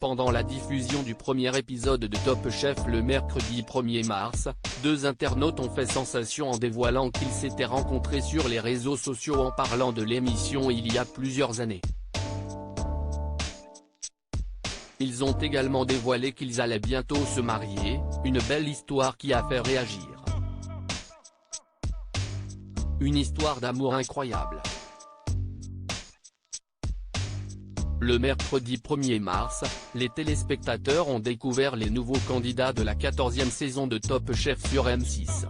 Pendant la diffusion du premier épisode de Top Chef le mercredi 1er mars, deux internautes ont fait sensation en dévoilant qu'ils s'étaient rencontrés sur les réseaux sociaux en parlant de l'émission il y a plusieurs années. Ils ont également dévoilé qu'ils allaient bientôt se marier, une belle histoire qui a fait réagir. Une histoire d'amour incroyable. Le mercredi 1er mars, les téléspectateurs ont découvert les nouveaux candidats de la 14e saison de Top Chef sur M6.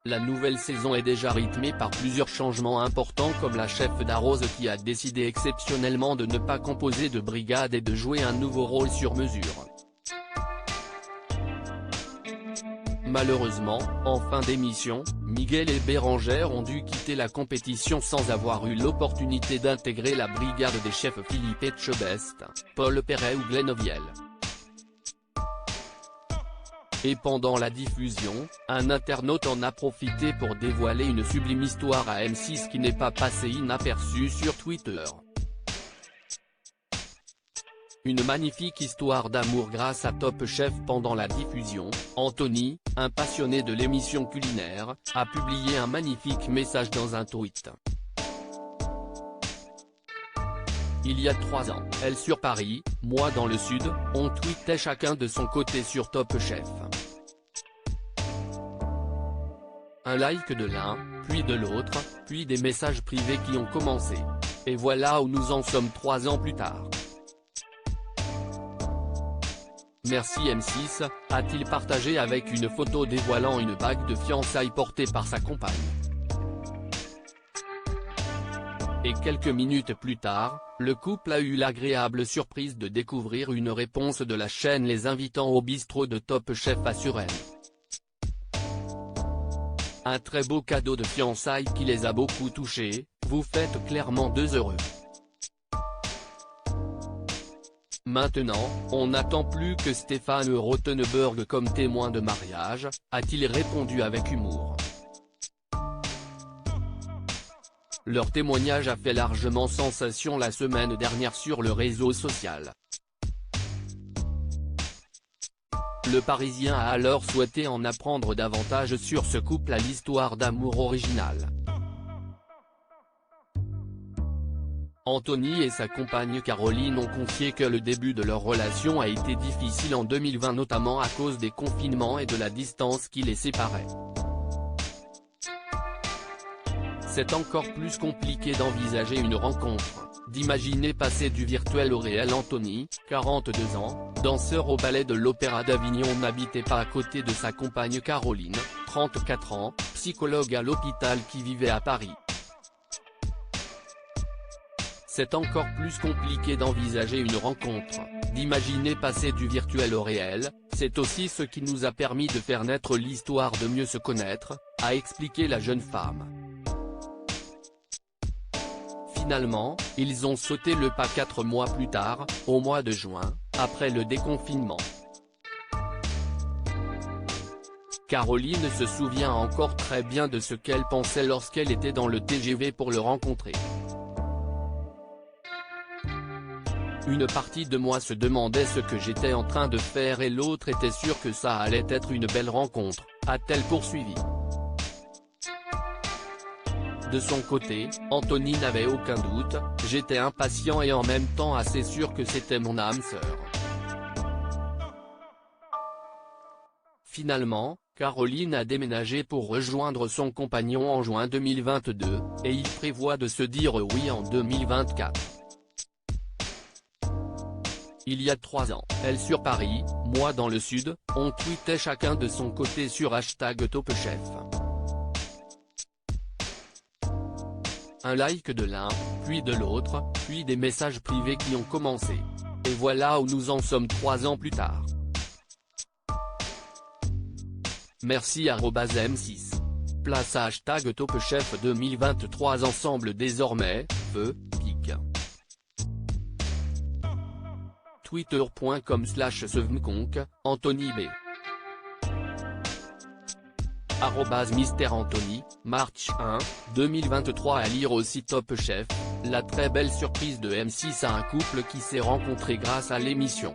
La nouvelle saison est déjà rythmée par plusieurs changements importants comme la chef d'Arrose qui a décidé exceptionnellement de ne pas composer de brigade et de jouer un nouveau rôle sur mesure. Malheureusement, en fin d'émission, Miguel et Bérangère ont dû quitter la compétition sans avoir eu l'opportunité d'intégrer la brigade des chefs Philippe Etchebest, Paul Perret ou Glenn Oviel. Et pendant la diffusion, un internaute en a profité pour dévoiler une sublime histoire à M6 qui n'est pas passée inaperçue sur Twitter. Une magnifique histoire d'amour grâce à Top Chef. Pendant la diffusion, Anthony, un passionné de l'émission culinaire, a publié un magnifique message dans un tweet. Il y a 3 ans, elle sur Paris, moi dans le sud, on tweetait chacun de son côté sur Top Chef. Un like de l'un, puis de l'autre, puis des messages privés qui ont commencé. Et voilà où nous en sommes 3 ans plus tard. Merci M6, a-t-il partagé avec une photo dévoilant une bague de fiançailles portée par sa compagne. Et quelques minutes plus tard, le couple a eu l'agréable surprise de découvrir une réponse de la chaîne les invitant au bistrot de Top Chef à Suresnes. Un très beau cadeau de fiançailles qui les a beaucoup touchés, vous faites clairement 2 heureux. Maintenant, on n'attend plus que Stéphane Rothenberg comme témoin de mariage, a-t-il répondu avec humour. Leur témoignage a fait largement sensation la semaine dernière sur le réseau social. Le Parisien a alors souhaité en apprendre davantage sur ce couple à l'histoire d'amour originale. Anthony et sa compagne Caroline ont confié que le début de leur relation a été difficile en 2020 notamment à cause des confinements et de la distance qui les séparait. C'est encore plus compliqué d'envisager une rencontre, d'imaginer passer du virtuel au réel. Anthony, 42 ans, danseur au ballet de l'Opéra d'Avignon, n'habitait pas à côté de sa compagne Caroline, 34 ans, psychologue à l'hôpital qui vivait à Paris. C'est encore plus compliqué d'envisager une rencontre, d'imaginer passer du virtuel au réel, c'est aussi ce qui nous a permis de faire naître l'histoire de mieux se connaître, a expliqué la jeune femme. Finalement, ils ont sauté le pas 4 mois plus tard, au mois de juin, après le déconfinement. Caroline se souvient encore très bien de ce qu'elle pensait lorsqu'elle était dans le TGV pour le rencontrer. Une partie de moi se demandait ce que j'étais en train de faire et l'autre était sûre que ça allait être une belle rencontre, a-t-elle poursuivi. De son côté, Anthony n'avait aucun doute, j'étais impatient et en même temps assez sûr que c'était mon âme sœur. Finalement, Caroline a déménagé pour rejoindre son compagnon en juin 2022, et il prévoit de se dire oui en 2024. Il y a 3 ans, elle sur Paris, moi dans le sud, on tweetait chacun de son côté sur #TopChef. Un like de l'un, puis de l'autre, puis des messages privés qui ont commencé. Et voilà où nous en sommes 3 ans plus tard. Merci @M6. Place à #TopChef 2023 ensemble désormais, feu, pique. Twitter.com/sevmconque, Anthony B. @Mister Anthony, March 1, 2023 à lire aussi Top Chef, La très belle surprise de M6 à un couple qui s'est rencontré grâce à l'émission.